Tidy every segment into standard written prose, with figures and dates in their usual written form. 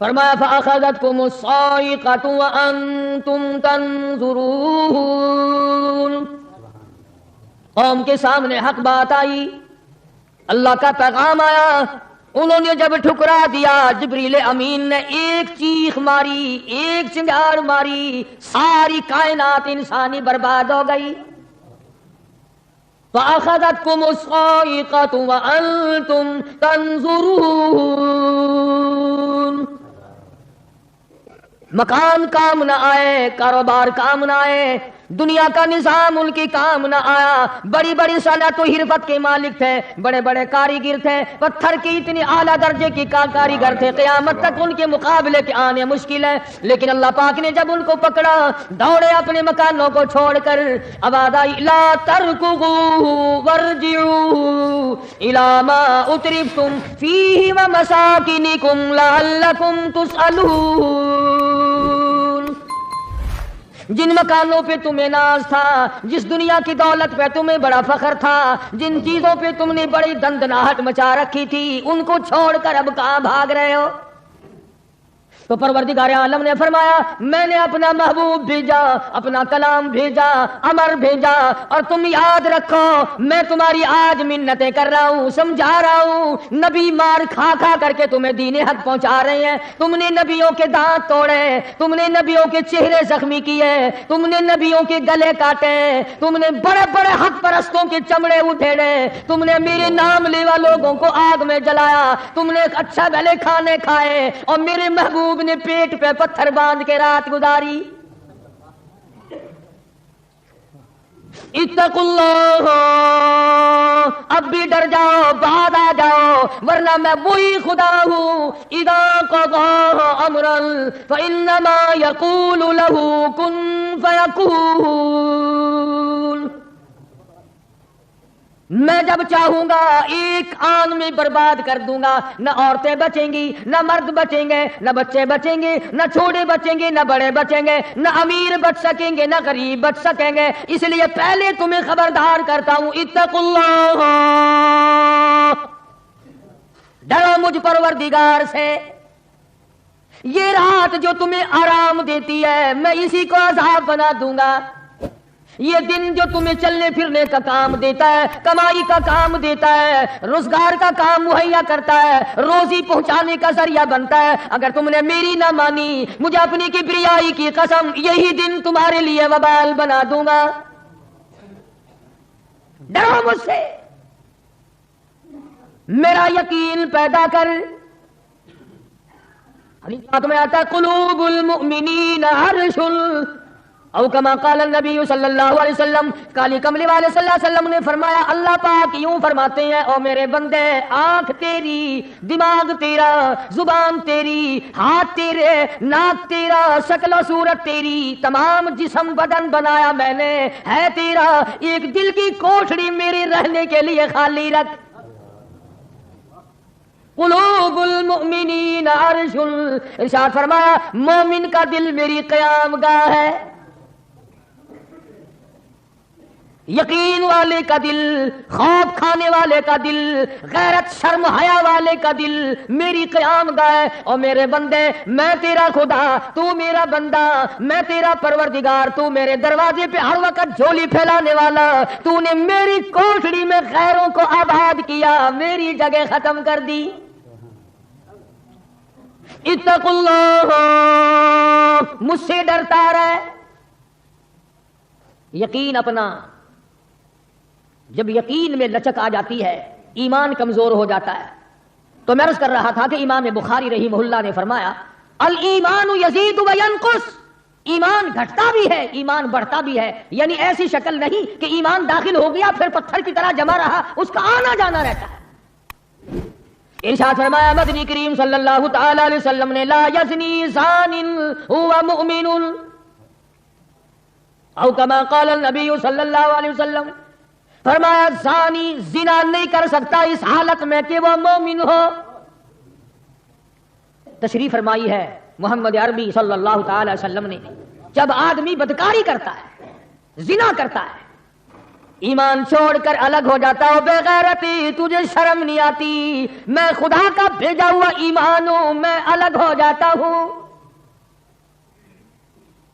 فرمایا فأخذتكم الصاعقة وأنتم تنظرون، قوم کے سامنے حق بات آئی، اللہ کا پیغام آیا، انہوں نے جب ٹھکرا دیا، جبریل امین نے ایک چیخ ماری، ایک چنگار ماری، ساری کائنات انسانی برباد ہو گئی۔ فَأَخَذَتْكُمُ الصَّاعِقَةُ وَأَنْتُمْ تَنْظُرُونَ، مکان کام نہ آئے، کاروبار کام نہ آئے، دنیا کا نظام ان کی کام نہ آیا، بڑی بڑی صنعت و حرفت کے مالک تھے، بڑے بڑے کاریگر تھے، پتھر کی اتنی اعلیٰ درجے کی کاریگر تھے، قیامت تک ان کے مقابلے کے آنے مشکل ہے، لیکن اللہ پاک نے جب ان کو پکڑا، دوڑے اپنے مکانوں کو چھوڑ کر، آواز آئی لا ترکضوا وارجعوا الی ما اترفتم فیہ ومساکنکم لعلکم تسألون، جن مکانوں پہ تمہیں ناز تھا، جس دنیا کی دولت پہ تمہیں بڑا فخر تھا، جن چیزوں پہ تم نے بڑی دندناہٹ مچا رکھی تھی، ان کو چھوڑ کر اب کہاں بھاگ رہے ہو؟ تو پروردگار عالم نے فرمایا میں نے اپنا محبوب بھیجا، اپنا کلام بھیجا، امر بھیجا، اور تم یاد رکھو میں تمہاری آج منتیں کر رہا ہوں، سمجھا رہا ہوں، نبی مار کھا کھا کر کے تمہیں دین حق پہنچا رہے ہیں، تم نے نبیوں کے دانت توڑے، تم نے نبیوں کے چہرے زخمی کیے، تم نے نبیوں کے گلے کاٹے، تم نے بڑے بڑے حق پرستوں کے چمڑے ادھیڑے، تم نے میرے نام لیوا لوگوں کو آگ میں جلایا، تم نے اچھا بھلے کھانے کھائے، اور میرے محبوب نے پیٹ پہ پتھر باندھ کے رات گزاری۔ اتقوا اللہ، اب بھی ڈر جاؤ، بعد آ جاؤ، ورنہ میں وہی خدا ہوں، اذا قضا امرا فانما یقول له کن فیکون، میں جب چاہوں گا ایک آن میں برباد کر دوں گا، نہ عورتیں بچیں گی، نہ مرد بچیں گے، نہ بچے بچیں گے، نہ چھوٹے بچیں گے، نہ بڑے بچیں گے، نہ امیر بچ سکیں گے، نہ غریب بچ سکیں گے، اس لیے پہلے تمہیں خبردار کرتا ہوں اتقوا اللہ، ڈرو مجھ پروردگار سے، یہ رات جو تمہیں آرام دیتی ہے میں اسی کو عذاب بنا دوں گا، یہ دن جو تمہیں چلنے پھرنے کا کام دیتا ہے، کمائی کا کام دیتا ہے، روزگار کا کام مہیا کرتا ہے، روزی پہنچانے کا ذریعہ بنتا ہے، اگر تم نے میری نہ مانی، مجھے اپنی کبریائی کی قسم یہی دن تمہارے لیے وبال بنا دوں گا، ڈرو مجھ سے، میرا یقین پیدا کر۔ حدیث میں آتا ہے قلوب المؤمنین عرش، او کما قال النبی صلی اللہ علیہ وسلم، کالی کملی والے صلی اللہ علیہ وسلم نے فرمایا اللہ پاک یوں فرماتے ہیں او میرے بندے، آنکھ تیری، دماغ تیرا، زبان تیری، ہاتھ تیرے، ناک تیرا، شکل و صورت تیری، تمام جسم بدن بنایا میں نے ہے تیرا، ایک دل کی کوٹھڑی میرے رہنے کے لیے خالی رکھ۔ قلوب المؤمنین عرش، ارشاد فرمایا مومن کا دل میری قیام گاہ ہے، یقین والے کا دل، خوف کھانے والے کا دل، غیرت شرم حیا والے کا دل میری قیام گاہ ہے، اور میرے بندے میں تیرا خدا، تو میرا بندہ، میں تیرا پروردگار، تو میرے دروازے پہ ہر وقت جھولی پھیلانے والا، تو نے میری کوٹھڑی میں غیروں کو آباد کیا، میری جگہ ختم کر دی۔ اتقوا اللہ، مجھ سے ڈرتا رہے، یقین اپنا، جب یقین میں لچک آ جاتی ہے ایمان کمزور ہو جاتا ہے۔ تو میں عرض کر رہا تھا کہ امام بخاری رحمہ اللہ نے فرمایا الایمان یزید و ینقص، ایمان گھٹتا بھی ہے ایمان بڑھتا بھی ہے، یعنی ایسی شکل نہیں کہ ایمان داخل ہو گیا پھر پتھر کی طرح جمع رہا، اس کا آنا جانا رہتا ہے۔ ارشاد فرمایا مدنی کریم صلی اللہ تعالی علیہ وسلم نے لا یزنی زان هو مؤمن، او کما قال النبی صلی اللہ علیہ وسلم، فرمایا زانی زنا نہیں کر سکتا اس حالت میں کہ وہ مومن ہو۔ تشریف فرمائی ہے محمد عربی صلی اللہ تعالی وسلم نے، جب آدمی بدکاری کرتا ہے، زنا کرتا ہے، ایمان چھوڑ کر الگ ہو جاتا ہو بے غیرتی، تجھے شرم نہیں آتی؟ میں خدا کا بھیجا ہوا ایمان ہوں، میں الگ ہو جاتا ہوں۔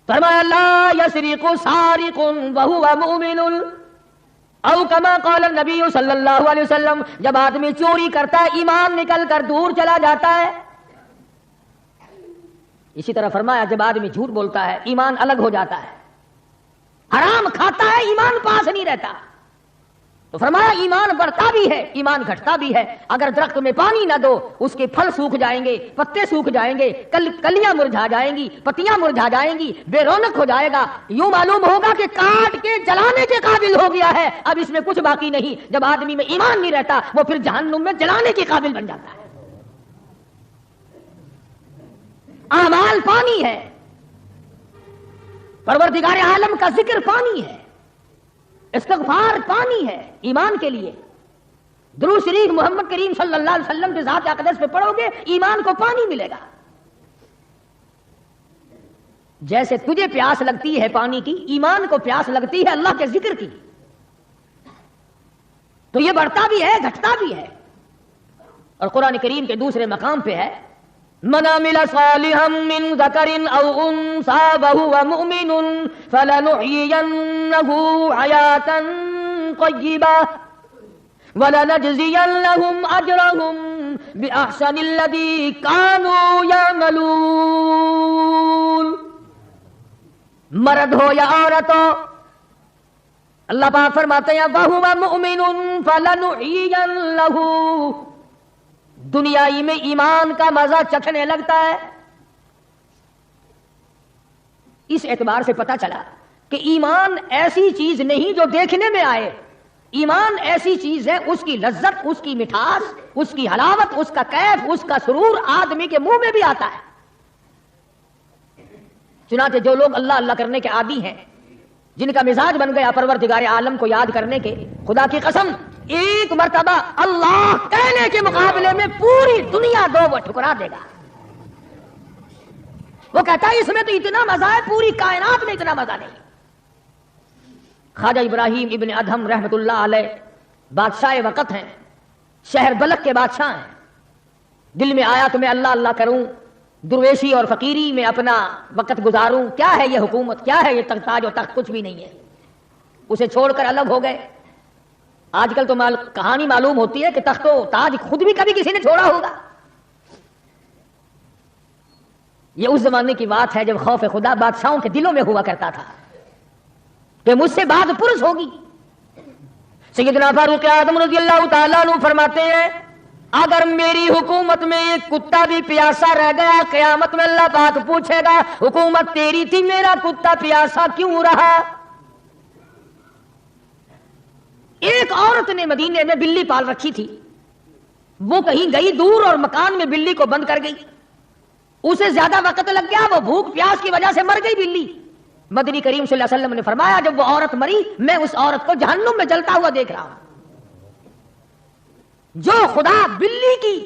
فرمایا لا یسرق سارق وہو مؤمن او کما قال النبی صلی اللہ علیہ وسلم، جب آدمی چوری کرتا ہے ایمان نکل کر دور چلا جاتا ہے۔ اسی طرح فرمایا جب آدمی جھوٹ بولتا ہے ایمان الگ ہو جاتا ہے، حرام کھاتا ہے ایمان پاس نہیں رہتا۔ تو فرمایا ایمان بڑھتا بھی ہے ایمان گھٹتا بھی ہے، اگر درخت میں پانی نہ دو اس کے پھل سوکھ جائیں گے، پتے سوکھ جائیں گے، کلیاں مرجھا جائیں گی، پتیاں مرجھا جائیں گی، بے رونق ہو جائے گا، یوں معلوم ہوگا کہ کاٹ کے جلانے کے قابل ہو گیا ہے، اب اس میں کچھ باقی نہیں۔ جب آدمی میں ایمان نہیں رہتا وہ پھر جہنم میں جلانے کے قابل بن جاتا ہے۔ اعمال پانی ہے، پروردگار عالم کا ذکر پانی ہے، استغفار پانی ہے ایمان کے لیے۔ درود شریف محمد کریم صلی اللہ علیہ وسلم کے ذات اقدس پہ پڑھو گے ایمان کو پانی ملے گا۔ جیسے تجھے پیاس لگتی ہے پانی کی، ایمان کو پیاس لگتی ہے اللہ کے ذکر کی۔ تو یہ بڑھتا بھی ہے گھٹتا بھی ہے۔ اور قرآن کریم کے دوسرے مقام پہ ہے من عمل صالحا من ذکر او انثى وهو مؤمن فلنحيينه حياة طيبة ولنجزينهم اجرهم باحسن الذي كانوا يعملون۔ مرد ہو یا عورت ہو، اللہ پاک فرماتے ہیں وهو مؤمن فلنحيينه، دنیائی میں ایمان کا مزہ چکھنے لگتا ہے۔ اس اعتبار سے پتہ چلا کہ ایمان ایسی چیز نہیں جو دیکھنے میں آئے، ایمان ایسی چیز ہے اس کی لذت، اس کی مٹھاس، اس کی حلاوت، اس کا کیف، اس کا سرور آدمی کے منہ میں بھی آتا ہے۔ چنانچہ جو لوگ اللہ اللہ کرنے کے عادی ہیں، جن کا مزاج بن گیا پروردگار عالم کو یاد کرنے کے، خدا کی قسم ایک مرتبہ اللہ کہنے کے مقابلے میں پوری دنیا دو وہ ٹھکرا دے گا۔ وہ کہتا ہے اس میں تو اتنا مزہ ہے، پوری کائنات میں اتنا مزہ نہیں۔ خواجہ ابراہیم ابن ادہم رحمت اللہ علیہ بادشاہ وقت ہیں، شہر بلخ کے بادشاہ ہیں۔ دل میں آیا تو میں اللہ اللہ کروں، درویشی اور فقیری میں اپنا وقت گزاروں، کیا ہے یہ حکومت، کیا ہے یہ تاج و تخت، کچھ بھی نہیں ہے۔ اسے چھوڑ کر الگ ہو گئے۔ آج کل تو کہانی معلوم ہوتی ہے کہ تخت و تاج خود بھی کبھی کسی نے چھوڑا ہوگا۔ یہ اس زمانے کی بات ہے جب خوف خدا بادشاہوں کے دلوں میں ہوا کرتا تھا کہ مجھ سے بات پرس ہوگی۔ سیدنا فاروق اعظم رضی اللہ تعالیٰ عنہ فرماتے ہیں اگر میری حکومت میں ایک کتا بھی پیاسا رہ گیا، قیامت میں اللہ پاک پوچھے گا حکومت تیری تھی، میرا کتا پیاسا کیوں رہا؟ ایک عورت نے مدینے میں بلی پال رکھی تھی، وہ کہیں گئی دور اور مکان میں بلی کو بند کر گئی، اسے زیادہ وقت لگ گیا، وہ بھوک پیاس کی وجہ سے مر گئی بلی۔ مدنی کریم صلی اللہ علیہ وسلم نے فرمایا جب وہ عورت مری میں اس عورت کو جہنم میں جلتا ہوا دیکھ رہا ہوں۔ جو خدا بلی کی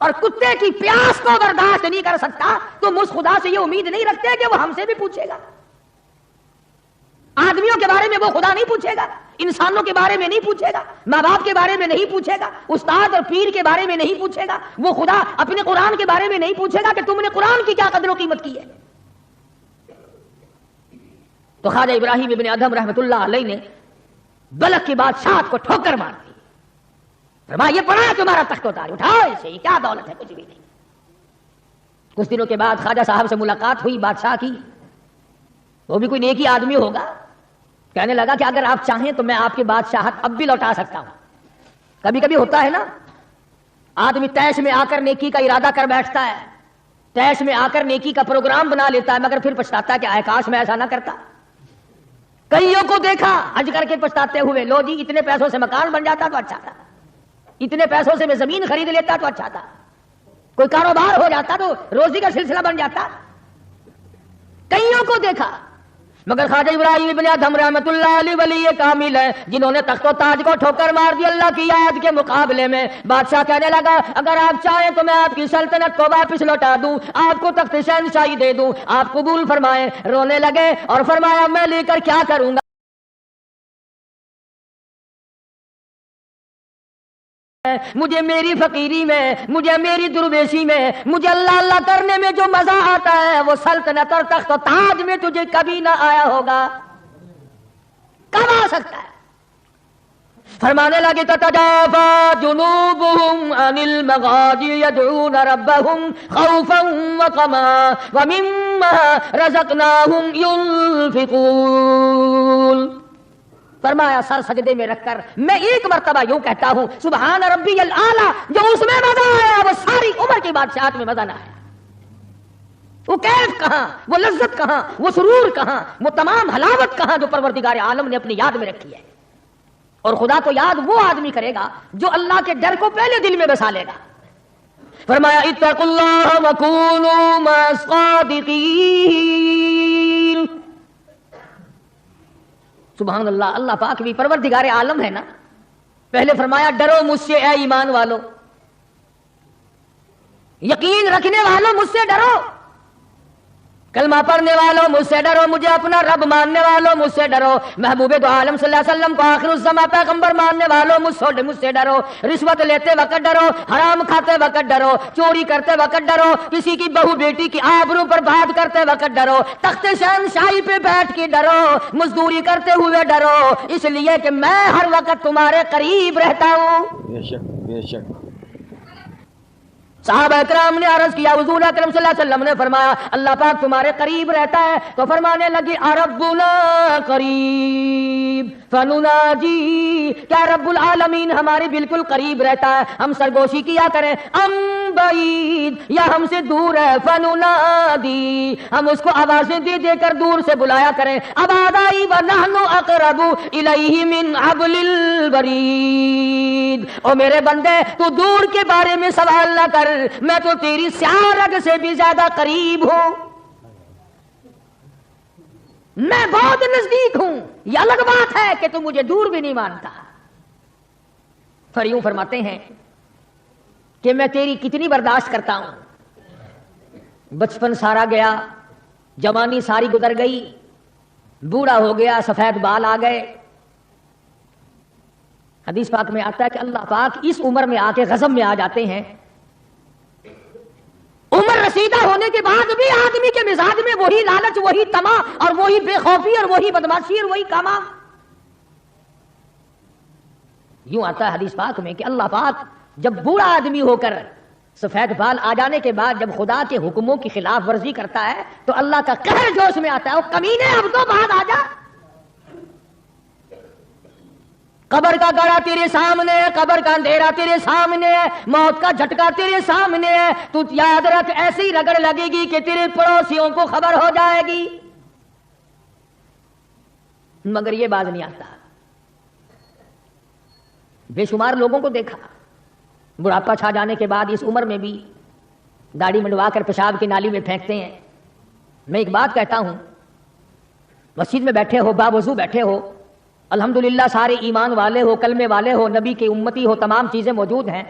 اور کتے کی پیاس کو برداشت نہیں کر سکتا تو اس خدا سے یہ امید نہیں رکھتے کہ وہ ہم سے بھی پوچھے گا۔ آدمیوں کے بارے میں وہ خدا نہیں پوچھے گا، انسانوں کے بارے میں نہیں پوچھے گا، ماں باپ کے بارے میں نہیں پوچھے گا، استاد اور پیر کے بارے میں نہیں پوچھے گا، وہ خدا اپنے قرآن کے بارے میں نہیں پوچھے گا کہ تم نے قرآن کی کیا قدر و قیمت کی ہے۔ تو خواجہ ابراہیم ابن ادہم رحمت اللہ علیہ نے بلخ کی بادشاہت کو ٹھوکر مار دی، فرمایا یہ پڑا ہے تمہارا تخت و تاج، اٹھاؤ اسے، یہ کیا دولت ہے، کچھ بھی نہیں۔ کچھ دنوں کے بعد خواجہ صاحب سے ملاقات ہوئی بادشاہ کی، وہ بھی کوئی نیکی آدمی ہوگا، کہنے لگا کہ اگر آپ چاہیں تو میں آپ کی بادشاہت اب بھی لوٹا سکتا ہوں۔ کبھی کبھی ہوتا ہے نا آدمی تیش میں آ کر نیکی کا ارادہ کر بیٹھتا ہے، تیش میں آ کر نیکی کا پروگرام بنا لیتا ہے، مگر پھر پچھتاتا ہے کہ آئے کاش میں ایسا نہ کرتا۔ کئیوں کو دیکھا حج کر کے پچھتاتے ہوئے، لو جی اتنے پیسوں سے مکان بن جاتا تو اچھا تھا، اتنے پیسوں سے میں زمین خرید لیتا تو اچھا تھا، کوئی کاروبار ہو جاتا تو روزی کا سلسلہ بن جاتا۔ کئیوں کو دیکھا مگر خواجہ ابراہیم ابن ادہم رحمت اللہ علیہ ولی کامل ہے جنہوں نے تخت و تاج کو ٹھوکر مار دی اللہ کی یاد کے مقابلے میں۔ بادشاہ کہنے لگا اگر آپ چاہیں تو میں آپ کی سلطنت کو واپس لوٹا دوں، آپ کو تخت شہنشاہی دے دوں، آپ قبول فرمائیں۔ رونے لگے اور فرمایا میں لے کر کیا کروں گا؟ مجھے میری فقیری میں، مجھے میری درویشی میں، مجھے اللہ اللہ کرنے میں جو مزہ آتا ہے وہ سلطنت اور تخت و تاج میں تجھے کبھی نہ آیا ہوگا، کب آ سکتا ہے؟ فرمانے لگے تتجافى جنوبهم عن المضاجع يدعون ربهم خوفا وطمعا ومما رزقناهم ينفقون. فرمایا سر سجدے میں رکھ کر میں ایک مرتبہ یوں کہتا ہوں سبحان ربی الاعلی، جو اس میں مزہ آیا وہ ساری عمر کی بادشاہت میں مزہ نہ آیا. وہ کیف کہاں، وہ لذت کہاں، وہ سرور کہاں، وہ تمام حلاوت کہاں جو پروردگار عالم نے اپنی یاد میں رکھی ہے. اور خدا کو یاد وہ آدمی کرے گا جو اللہ کے ڈر کو پہلے دل میں بسا لے گا. فرمایا اتقوا اللہ وکونوا مع الصادقین. سبحان اللہ. اللہ پاک بھی پروردگار عالم ہے نا. پہلے فرمایا ڈرو مجھ سے اے ایمان والو، یقین رکھنے والوں مجھ سے ڈرو، کلمہ پڑھنے والوں مجھ سے ڈرو، مجھے اپنا رب ماننے والوں مجھ سے ڈرو، محبوب دو عالم صلی اللہ علیہ وسلم کو آخر الزمان پیغمبر ماننے والوں مجھ سے ڈرو، رشوت لیتے وقت ڈرو، حرام کھاتے وقت ڈرو، چوری کرتے وقت ڈرو، کسی کی بہو بیٹی کی آبرو پر بات کرتے وقت ڈرو، تخت شہنشاہی پہ بیٹھ کے ڈرو، مزدوری کرتے ہوئے ڈرو، اس لیے کہ میں ہر وقت تمہارے قریب رہتا ہوں. بے شک بے شک. صحابہ کرام نے عرض کیا حضور اکرم صلی اللہ علیہ وسلم نے فرمایا اللہ پاک تمہارے قریب رہتا ہے، تو فرمانے لگی اربنا قریب فنناجی، کیا رب العالمین ہمارے بالکل قریب رہتا ہے ہم سرگوشی کیا کریں، ام بعید یا ہم سے دور ہے، فننادی ہم اس کو آوازیں دے دے کر دور سے بلایا کریں، ابادائی ونحن اقرب الیہ من حبل الورید. او میرے بندے تو دور کے بارے میں سوال نہ کر، میں تو تیری سیاہ رگ سے بھی زیادہ قریب ہوں، میں بہت نزدیک ہوں. یہ الگ بات ہے کہ تم مجھے دور بھی نہیں مانتا. پھر یوں فرماتے ہیں کہ میں تیری کتنی برداشت کرتا ہوں. بچپن سارا گیا، جوانی ساری گزر گئی، بوڑھا ہو گیا، سفید بال آ گئے. حدیث پاک میں آتا ہے کہ اللہ پاک اس عمر میں آ کے غضب میں آ جاتے ہیں. عمر رسیدہ ہونے کے بعد بھی آدمی کے مزاج میں وہی لالچ، وہی طمع اور وہی بے خوفی اور وہی بدماشی اور وہی کاما. یوں آتا ہے حدیث پاک میں کہ اللہ پاک جب بوڑھا آدمی ہو کر سفید بال آ جانے کے بعد جب خدا کے حکموں کی خلاف ورزی کرتا ہے تو اللہ کا قہر جوش میں آتا ہے، او کمینے اب تو بعد آ جا. قبر کا گڑا تیرے سامنے ہے، قبر کا اندھیرا تیرے سامنے ہے، موت کا جھٹکا تیرے سامنے ہے، تو یاد رکھ ایسی رگڑ لگے گی کہ تیرے پڑوسیوں کو خبر ہو جائے گی. مگر یہ باز نہیں آتا. بے شمار لوگوں کو دیکھا بڑھاپا چھا جانے کے بعد اس عمر میں بھی داڑھی منڈوا کر پیشاب کی نالی میں پھینکتے ہیں. میں ایک بات کہتا ہوں، مسجد میں بیٹھے ہو، باوضو بیٹھے ہو، الحمدللہ سارے ایمان والے ہو، کلمے والے ہو، نبی کی امتی ہو، تمام چیزیں موجود ہیں.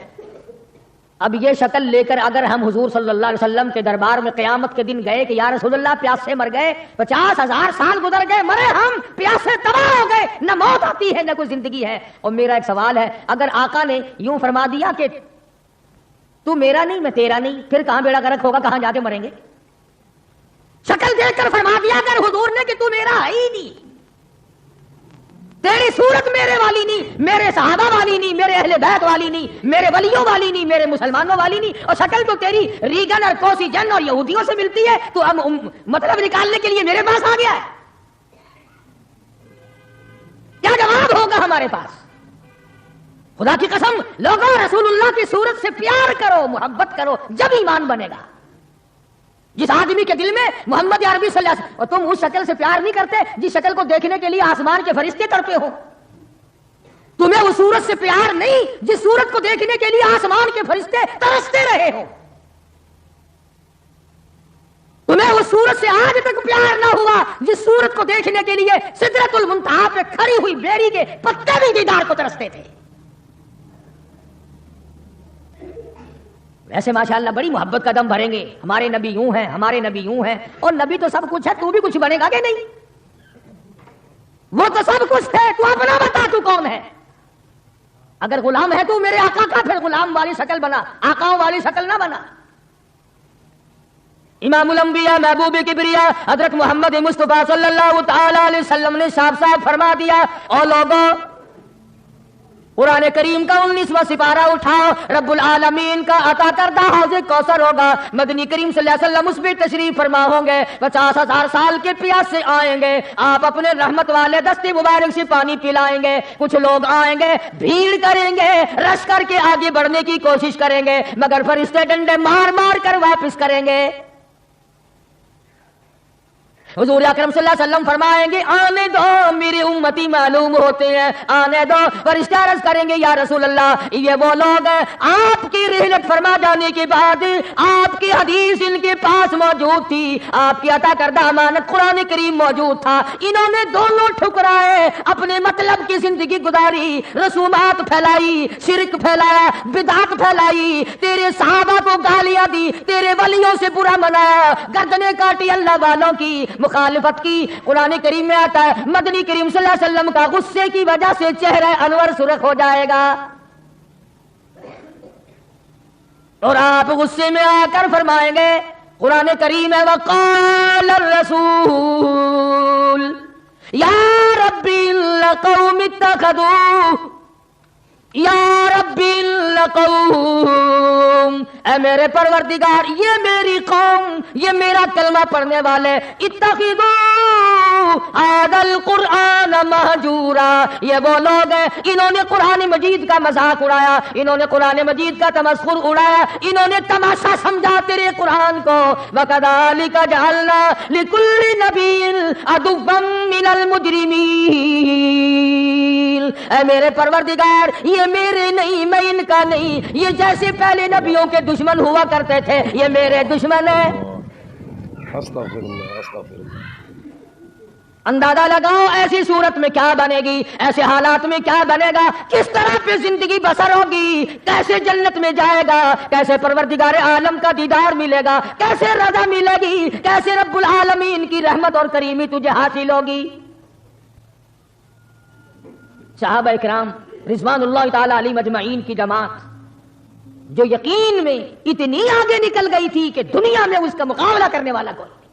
اب یہ شکل لے کر اگر ہم حضور صلی اللہ علیہ وسلم کے دربار میں قیامت کے دن گئے کہ یا رسول اللہ پیاس سے مر گئے، 50,000 سال گزر گئے، مرے ہم، پیاس سے تباہ ہو گئے، نہ موت آتی ہے نہ کوئی زندگی ہے. اور میرا ایک سوال ہے، اگر آقا نے یوں فرما دیا کہ تو میرا نہیں میں تیرا نہیں، پھر کہاں بیڑا غرق ہوگا، کہاں جا کے مریں گے؟ شکل دیکھ کر فرما دیا اگر حضور نے کہ تو میرا ہے ہی نہیں، تیری صورت میرے والی نہیں، میرے صحابہ والی نہیں، میرے اہل بیت والی نہیں، میرے ولیوں والی نہیں، میرے مسلمانوں والی نہیں، اور شکل تو تیری ریگن اور کوسی جن اور یہودیوں سے ملتی ہے، تو اب مطلب نکالنے کے لیے میرے پاس آ گیا ہے. کیا جواب ہوگا ہمارے پاس؟ خدا کی قسم لوگوں رسول اللہ کی صورت سے پیار کرو، محبت کرو، جب ایمان بنے گا. جس آدمی کے دل میں محمد عربی صلی اللہ علیہ وسلم، اور تم اس شکل سے پیار نہیں کرتے جس شکل کو دیکھنے کے لیے آسمان کے فرشتے تڑپے ہو. تمہیں اس صورت سے پیار نہیں جس صورت کو دیکھنے کے لیے آسمان کے فرشتے ترستے رہے ہو. تمہیں اس صورت سے آج تک پیار نہ ہوا جس صورت کو دیکھنے کے لیے سدرۃ المنتہا پہ کھڑی ہوئی بیری کے پتے بھی دیدار کو ترستے تھے. ویسے ماشاءاللہ بڑی محبت کا دم بھریں گے، ہمارے نبی یوں ہیں، ہمارے نبی یوں ہیں، اور نبی تو سب کچھ ہے، تو بھی کچھ بنے گا کہ نہیں؟ وہ تو سب کچھ ہے، تو اپنا بتا تو کون ہے؟ اگر غلام ہے تو میرے آقا کا پھر غلام والی شکل بنا، آقاؤں والی شکل نہ بنا۔ امام الانبیاء محبوب کبریا حضرت محمد مصطفیٰ صلی اللہ تعالی علیہ وسلم نے صاف صاف فرما دیا، اور لوگوں قرآن کریم کا 19واں سپارہ اٹھاؤ، رب العالمین کا عطا کردہ حوض کوثر ہوگا، مدنی کریم صلی اللہ علیہ وسلم اس میں تشریف فرما ہوں گے، 50,000 سال کے پیاس سے آئیں گے، آپ اپنے رحمت والے دستے مبارک سے پانی پلائیں گے، کچھ لوگ آئیں گے بھیڑ کریں گے، رش کر کے آگے بڑھنے کی کوشش کریں گے، مگر فرشتے ڈنڈے مار مار کر واپس کریں گے۔ حضور اکرم صلی اللہ علیہ وسلم فرمائیں گے آنے دو میری امتی معلوم ہوتے ہیں، آنے دو۔ فرشتے عرض کریں گے یا رسول اللہ یہ وہ لوگ ہیں آپ کی رحلت فرما جانے کے بعد آپ کی حدیث ان کے پاس موجود تھی، آپ کی عطا کردہ امانت قرآن کریم موجود تھا، انہوں نے دونوں ٹھکرائے، اپنے مطلب کی زندگی گزاری، رسومات پھیلائی، شرک پھیلایا، بدعت پھیلائی، تیرے صحابہ کو گالیاں دی، تیرے ولیوں سے برا منایا، گردنیں کاٹی اللہ والوں کی، مخالفت کی۔ قرآن کریم میں آتا ہے مدنی کریم صلی اللہ علیہ وسلم کا غصے کی وجہ سے چہرہ انور سرخ ہو جائے گا، اور آپ غصے میں آ کر فرمائیں گے، قرآن کریم ہے وقال الرسول یا ربی القوم اتخذوا یا ربی القوم، اے میرے پروردگار یہ میری قوم، یہ میرا کلمہ پڑھنے والے، اتخذوا هذا القرآن مہجورا، یہ وہ لوگ ہیں انہوں نے قرآن مجید کا مذاق اڑایا، انہوں نے قرآن مجید کا تمسخر اڑایا، انہوں نے تماشا سمجھا تیرے قرآن کو۔ وَكَذَلِكَ جَعَلْنَا لِكُلِّ نَبِيٍّ عَدُوًّا مِّنَ الْمُجْرِمِينَ، اے میرے پروردگار یہ میرے نہیں، میں ان کا نہیں، یہ جیسے پہلے نبیوں کے دشمن ہوا کرتے تھے یہ میرے دشمن ہیں۔ اندازہ لگاؤ ایسی صورت میں کیا بنے گی، ایسے حالات میں کیا بنے گا، کس طرح پہ زندگی بسر ہوگی، کیسے جنت میں جائے گا، کیسے پروردگار عالم کا دیدار ملے گا، کیسے رضا ملے گی، کیسے رب العالمین کی رحمت اور کریمی تجھے حاصل ہوگی۔ صحابہ اکرام رضوان اللہ تعالی علیہم اجمعین کی جماعت جو یقین میں اتنی آگے نکل گئی تھی کہ دنیا میں اس کا مقابلہ کرنے والا کوئی نہیں،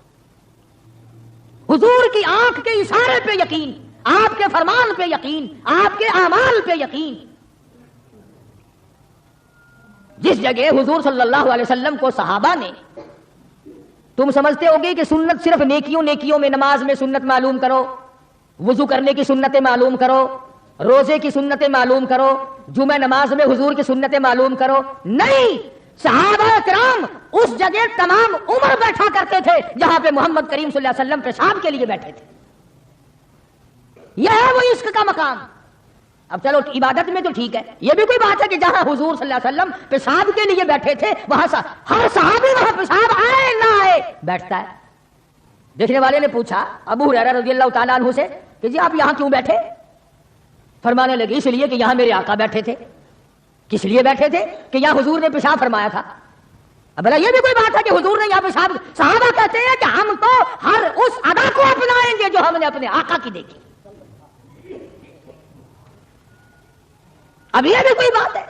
حضور کی آنکھ کے اشارے پہ یقین، آپ کے فرمان پہ یقین، آپ کے اعمال پہ یقین۔ جس جگہ حضور صلی اللہ علیہ وسلم کو صحابہ نے، تم سمجھتے ہوگے کہ سنت صرف نیکیوں میں، نماز میں سنت معلوم کرو، وضو کرنے کی سنتیں معلوم کرو، روزے کی سنتیں معلوم کرو، جمعہ نماز میں حضور کی سنتیں معلوم کرو، نہیں، صحابہ کرام اس جگہ تمام عمر بیٹھا کرتے تھے جہاں پہ محمد کریم صلی اللہ علیہ وسلم پیشاب کے لیے بیٹھے تھے۔ یہ ہے وہ عشق کا مقام۔ اب چلو عبادت میں تو ٹھیک ہے، یہ بھی کوئی بات ہے کہ جہاں حضور صلی اللہ علیہ وسلم پیشاب کے لیے بیٹھے تھے وہاں ہر صحابی وہاں پیشاب آئے نہ آئے بیٹھتا ہے۔ دیکھنے والے نے پوچھا ابو ہریرہ رضی اللہ تعالیٰ عنہ سے کہ جی آپ یہاں کیوں بیٹھے؟ فرمانے لگے اس لیے کہ یہاں میرے آقا بیٹھے تھے۔ کس لیے بیٹھے تھے؟ کہ یہاں حضور نے پیشاب فرمایا تھا۔ اب بھلا یہ بھی کوئی بات ہے کہ حضور نے یہاں پیشاب، صحابہ کہتے ہیں کہ ہم تو ہر اس ادا کو اپنائیں گے جو ہم نے اپنے آقا کی دیکھی۔ اب یہ بھی کوئی بات ہے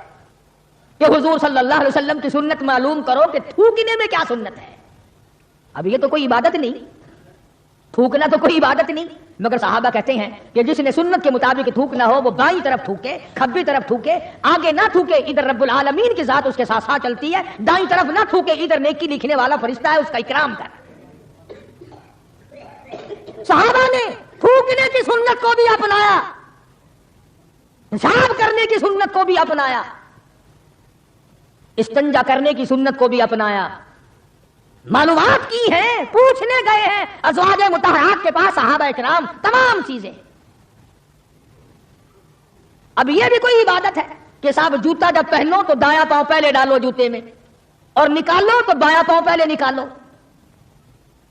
کہ حضور صلی اللہ علیہ وسلم کی سنت معلوم کرو کہ تھوکنے میں کیا سنت ہے۔ اب یہ تو کوئی عبادت نہیں، تھوکنا تو کوئی عبادت نہیں، مگر صحابہ کہتے ہیں کہ جس نے سنت کے مطابق تھوکنا ہو وہ بائیں طرف تھوکے، کھبی طرف تھوکے، آگے نہ تھوکے، ادھر رب العالمین کی ذات اس کے ساتھ ساتھ چلتی ہے، دائیں طرف نہ تھوکے، ادھر نیکی لکھنے والا فرشتہ ہے اس کا اکرام کر۔ صحابہ نے تھوکنے کی سنت کو بھی اپنایا، پیشاب کرنے کی سنت کو بھی اپنایا، استنجا کرنے کی سنت کو بھی اپنایا، معلومات کی ہیں، پوچھنے گئے ہیں ازواج مطہرات کے پاس صحابہ کرام تمام چیزیں۔ اب یہ بھی کوئی عبادت ہے کہ صاحب جوتا جب پہنو تو دایاں پاؤں پہلے ڈالو جوتے میں، اور نکالو تو بایاں پاؤں پہلے نکالو،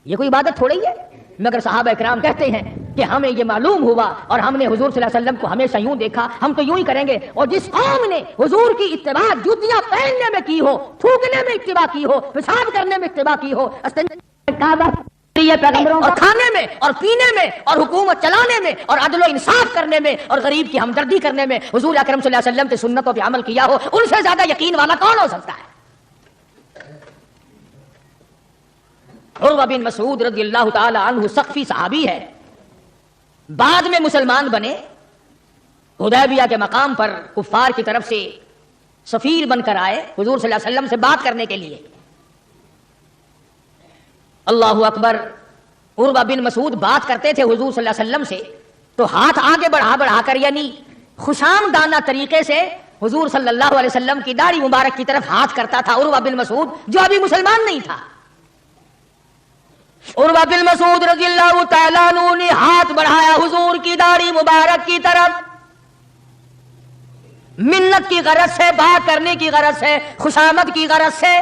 یہ کوئی عبادت تھوڑی ہے۔ مگر صحابہ کرام کہتے ہیں کہ ہمیں یہ معلوم ہوا اور ہم نے حضور صلی اللہ علیہ وسلم کو ہمیشہ یوں دیکھا، ہم تو یوں ہی کریں گے۔ اور جس قوم نے حضور کی اتباع جوتیاں پہننے میں کی ہو، تھوکنے میں اتباع کی ہو، پیشاب کرنے میں اتباع کی ہو، اور کھانے میں اور پینے میں اور حکومت چلانے میں اور عدل و انصاف کرنے میں اور غریب کی ہمدردی کرنے میں حضور اکرم صلی اللہ علیہ وسلم کی سنتوں پہ عمل کیا ہو، ان سے زیادہ یقین والا کون ہو سکتا ہے؟ عروہ بن مسعود رضی اللہ تعالی عنہ ثقفی صحابی ہے، بعد میں مسلمان بنے، حدیبیہ کے مقام پر کفار کی طرف سے سفیر بن کر آئے حضور صلی اللہ علیہ وسلم سے بات کرنے کے لیے۔ اللہ اکبر، عروہ بن مسعود بات کرتے تھے حضور صلی اللہ علیہ وسلم سے تو ہاتھ آگے بڑھا کر یعنی خوشامدانہ طریقے سے حضور صلی اللہ علیہ وسلم کی داڑھی مبارک کی طرف ہاتھ کرتا تھا عروہ بن مسعود، جو ابھی مسلمان نہیں تھا۔ عروہ بن مسعود رضی اللہ تعالیٰ عنہ نے ہاتھ بڑھایا حضور کی داڑھی مبارک کی طرف، منت کی غرض سے، بات کرنے کی غرض سے، خوشامد کی غرض سے۔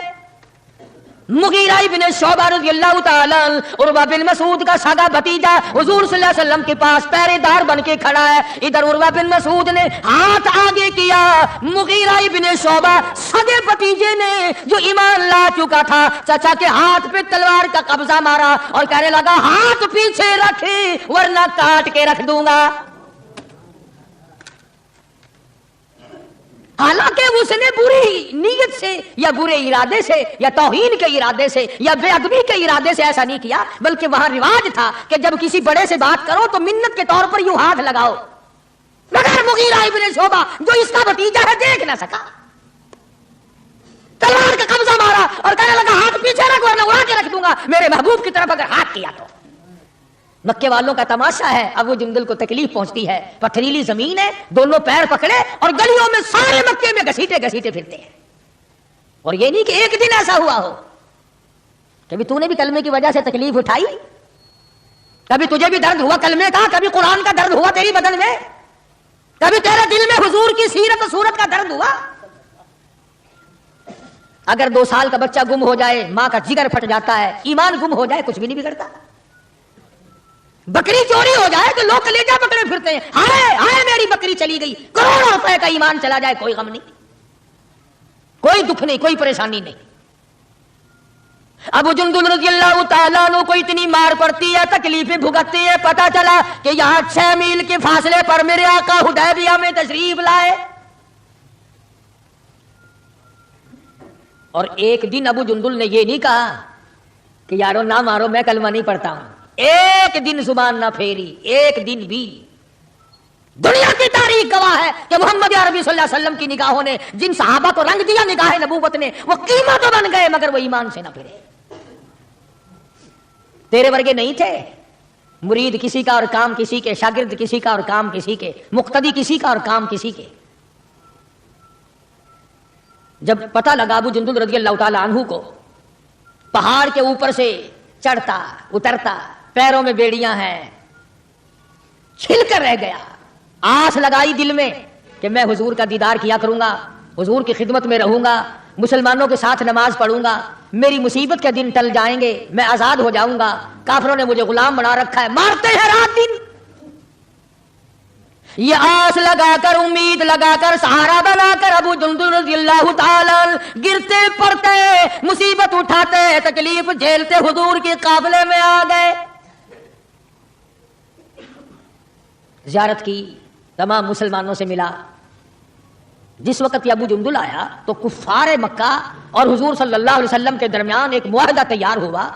مغیرہ بن شعبہ رضی اللہ تعالیٰ عنہ عروہ بن مسعود کا سگا بھتیجا حضور صلی اللہ علیہ وسلم کے پاس پہرے دار بن کے کھڑا ہے، ادھر عروہ بن مسعود نے ہاتھ آگے کیا، مغیرہ بن شعبہ سگے بھتیجے نے جو ایمان لا چکا تھا چچا کے ہاتھ پہ تلوار کا قبضہ مارا اور کہنے لگا ہاتھ پیچھے رکھے ورنہ کاٹ کے رکھ دوں گا۔ حالانکہ اس نے بری نیت سے یا برے ارادے سے یا توہین کے ارادے سے یا بے ادبی کے ارادے سے ایسا نہیں کیا، بلکہ وہاں رواج تھا کہ جب کسی بڑے سے بات کرو تو منت کے طور پر یوں ہاتھ لگاؤ، مگر مغیرہ ابن شعبہ جو اس کا بھتیجا ہے دیکھ نہ سکا، تلوار کا قبضہ مارا اور کہنے لگا ہاتھ پیچھے رکھ ورنہ اڑا کے رکھ دوں گا میرے محبوب کی طرف اگر ہاتھ کیا تو۔ مکے والوں کا تماشا ہے، ابو جندل کو تکلیف پہنچتی ہے، پتھریلی زمین ہے، دونوں پیر پکڑے اور گلیوں میں سارے مکے میں گھسیٹے پھرتے ہیں۔ اور یہ نہیں کہ ایک دن ایسا ہوا ہو، کبھی تو نے بھی کلمے کی وجہ سے تکلیف اٹھائی، کبھی تجھے بھی درد ہوا کلمے کا، کبھی قرآن کا درد ہوا تیری بدن میں، کبھی تیرے دل میں حضور کی سیرت و صورت کا درد ہوا۔ اگر 2 سال کا بچہ گم ہو جائے ماں کا جگر پھٹ جاتا ہے، ایمان گم ہو جائے کچھ بھی نہیں بگڑتا۔ بکری چوری ہو جائے تو لوگ کلیجہ پکڑے پھرتے ہیں، ہائے ہائے میری بکری چلی گئی، کروڑوں روپے کا ایمان چلا جائے کوئی غم نہیں، کوئی دکھ نہیں، کوئی پریشانی نہیں۔ ابو جندل رضی اللہ تعالیٰ عنہ کو اتنی مار پڑتی ہے، تکلیفیں بھگتتی ہے، پتا چلا کہ یہاں 6 میل کے فاصلے پر میرے آقا حدیبیہ میں تشریف لائے۔ اور ایک دن ابو جندل نے یہ نہیں کہا کہ یارو نہ مارو میں کلمہ نہیں پڑھتا ہوں، ایک دن زبان نہ پھیری، ایک دن بھی۔ دنیا کی تاریخ گواہ ہے کہ محمد عربی صلی اللہ علیہ وسلم کی نگاہوں نے جن صحابہ کو رنگ دیا نگاہ نبوت نے، وہ قیمت بن گئے مگر وہ ایمان سے نہ پھرے۔ تیرے ورگے نہیں تھے، مرید کسی کا اور کام کسی کے، شاگرد کسی کا اور کام کسی کے، مقتدی کسی کا اور کام کسی کے۔ جب پتہ لگا ابو جندل رضی اللہ تعالی عنہ کو پہاڑ کے اوپر سے چڑھتا اترتا، پیروں میں بیڑیاں ہیں، چھل کر رہ گیا، آس لگائی دل میں کہ میں حضور کا دیدار کیا کروں گا، حضور کی خدمت میں رہوں گا، مسلمانوں کے ساتھ نماز پڑھوں گا، میری مصیبت کے دن ٹل جائیں گے، میں آزاد ہو جاؤں گا، کافروں نے مجھے غلام بنا رکھا ہے، مارتے ہیں رات دن۔ یہ آس لگا کر، امید لگا کر، سہارا بنا کر ابو جندل رضی اللہ تعالیٰ گرتے پڑتے، مصیبت اٹھاتے، تکلیف جھیلتے حضور کے قافلے میں آ گئے۔ زیارت کی، تمام مسلمانوں سے ملا۔ جس وقت یہ ابو جندل آیا تو کفار مکہ اور حضور صلی اللہ علیہ وسلم کے درمیان ایک معاہدہ تیار ہوا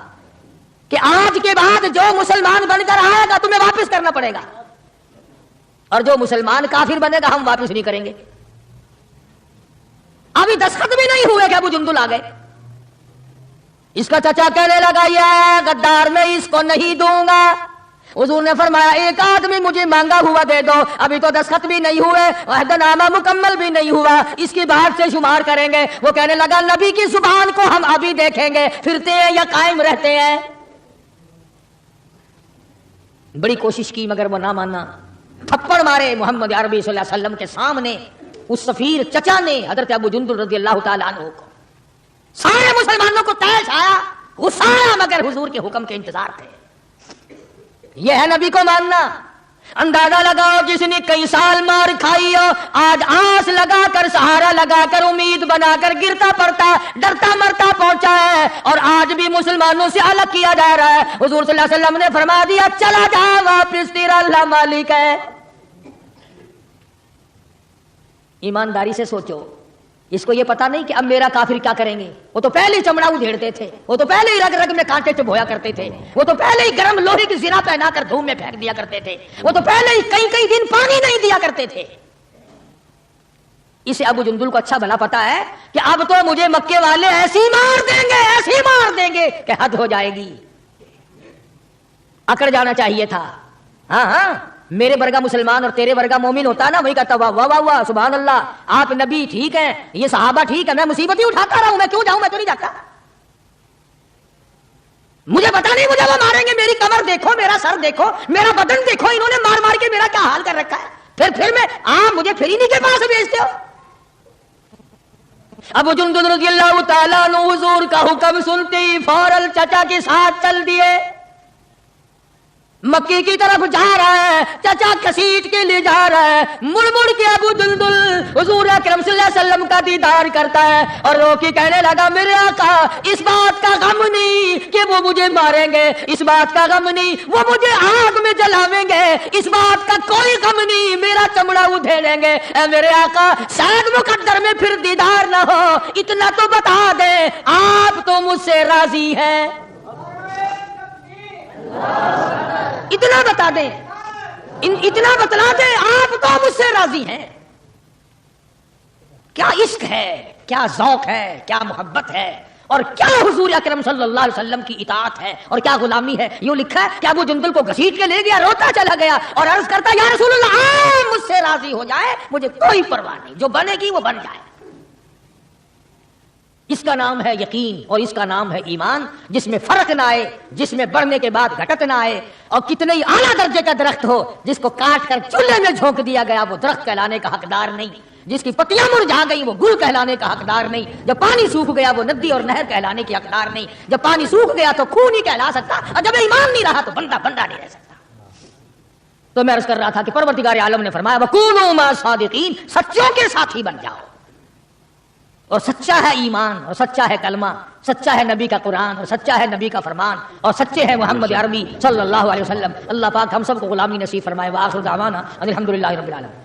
کہ آج کے بعد جو مسلمان بن کر آئے گا تمہیں واپس کرنا پڑے گا، اور جو مسلمان کافر بنے گا ہم واپس نہیں کریں گے۔ ابھی دستخط بھی نہیں ہوئے کہ ابو جندل آ گئے۔ اس کا چچا کہنے لگا یہ غدار میں اس کو نہیں دوں گا۔ حضور نے فرمایا ایک آدمی مجھے مانگا ہوا دے دو، ابھی تو دستخط بھی نہیں ہوئے، عہد نامہ مکمل بھی نہیں ہوا، اس کی بات سے شمار کریں گے۔ وہ کہنے لگا نبی کی زبان کو ہم ابھی دیکھیں گے پھرتے ہیں یا قائم رہتے ہیں۔ بڑی کوشش کی مگر وہ نہ مانا، تھپڑ مارے محمد عربی صلی اللہ علیہ وسلم کے سامنے۔ اس سفیر چچا نے حضرت ابو جندل رضی اللہ تعالیٰ عنہ کو، سارے مسلمانوں کو تیش آیا، غصہ آیا، مگر حضور کے حکم کے انتظار تھے۔ یہ ہے نبی کو ماننا۔ اندازہ لگاؤ جس نے کئی سال مار کھائی ہو، آج آس لگا کر، سہارا لگا کر، امید بنا کر گرتا پڑتا ڈرتا مرتا پہنچا ہے، اور آج بھی مسلمانوں سے الگ کیا جا رہا ہے۔ حضور صلی اللہ علیہ وسلم نے فرما دیا چلا جا واپس، تیرا اللہ مالک ہے۔ ایمانداری سے سوچو، اس کو یہ پتا نہیں کہ اب میرا کافر کیا کریں گے۔ وہ تو پہلے ہی چمڑا ادھیڑتے تھے، وہ تو پہلے ہی رگ رگ میں کانٹے چبھویا کرتے تھے، وہ تو پہلے ہی گرم لوہے کی زرہ پہنا کر دھوم میں پھینک دیا کرتے تھے، وہ تو پہلے ہی کئی کئی دن پانی نہیں دیا کرتے تھے۔ اسے ابو جندل کو اچھا بھلا پتا ہے کہ اب تو مجھے مکے والے ایسی مار دیں گے کہ حد ہو جائے گی۔ اکڑ جانا چاہیے تھا۔ ہاں میرے ورگا مسلمان اور تیرے ورگا مومن ہوتا نا، وہی کہتا واہ واہ واہ سبحان اللہ، آپ نبی ٹھیک ہیں، یہ صحابہ ٹھیک ہے، میں مصیبت ہی اٹھاتا رہا ہوں، میں کیوں جاؤں، میں تو نہیں جاتا۔ مجھے پتا نہیں مجھے وہ ماریں گے، میری کمر دیکھو، میرا سر دیکھو، میرا بدن دیکھو، انہوں نے مار مار کے میرا کیا حال کر رکھا ہے، پھر میں مجھے پھر ہی نہیں کے پاس بھیجتے ہو۔ ابو جندل رضی اللہ تعالیٰ عنہ حضور کا حکم سنتے ہی فوراً چچا کے ساتھ چل دیے، مکی کی طرف جا رہا ہے، چچا کسیٹ کے لے جا رہا ہے، مڑ مڑ کے ابو جندل حضور اکرم صلی اللہ علیہ وسلم کا دیدار کرتا ہے اور رو کے کہنے لگا میرے آقا اس بات کا غم نہیں کہ وہ مجھے ماریں گے، اس بات کا غم نہیں وہ مجھے آگ میں جلاویں گے، اس بات کا کوئی غم نہیں میرا چمڑا ادھیڑیں گے۔ اے میرے آقا شاید مقدر میں پھر دیدار نہ ہو، اتنا تو بتا دیں آپ تو مجھ سے راضی ہیں، اتنا بتا دیں، اتنا بتلا دیں آپ تو مجھ سے راضی ہیں۔ کیا عشق ہے، کیا ذوق ہے، کیا محبت ہے، اور کیا حضور اکرم صلی اللہ علیہ وسلم کی اطاعت ہے اور کیا غلامی ہے۔ یوں لکھا ہے کہ ابو جندل کو گھسیٹ کے لے گیا، روتا چلا گیا اور عرض کرتا یا رسول اللہ آپ مجھ سے راضی ہو جائے، مجھے کوئی پرواہ نہیں، جو بنے گی وہ بن جائے۔ اس کا نام ہے یقین اور اس کا نام ہے ایمان، جس میں فرق نہ آئے، جس میں بڑھنے کے بعد گھٹت نہ آئے، اور کتنے ہی اعلیٰ درجے کا درخت ہو جس کو کاٹ کر چولہے میں جھونک دیا گیا وہ درخت کہلانے کا حقدار نہیں، جس کی پتیاں مرجھا گئی وہ گل کہلانے کا حقدار نہیں، جب پانی سوکھ گیا وہ ندی اور نہر کہلانے کی حقدار نہیں، جب پانی سوکھ گیا تو خون نہیں کہلا سکتا، اور جب ایمان نہیں رہا تو بندہ نہیں رہ سکتا۔ تو میں عرض کر رہا تھا کہ پروردگار عالم نے فرمایا وَكُونُوا مَعَ الصَّادِقِينَ، سچوں کے ساتھی بن جاؤ، اور سچا ہے ایمان اور سچا ہے کلمہ، سچا ہے نبی کا قرآن اور سچا ہے نبی کا فرمان، اور سچے ہیں محمد عربی صلی اللہ علیہ وسلم۔ اللہ پاک ہم سب کو غلامی نصیب فرمائے۔ وآخر دعوانا الحمدللہ رب العالمین۔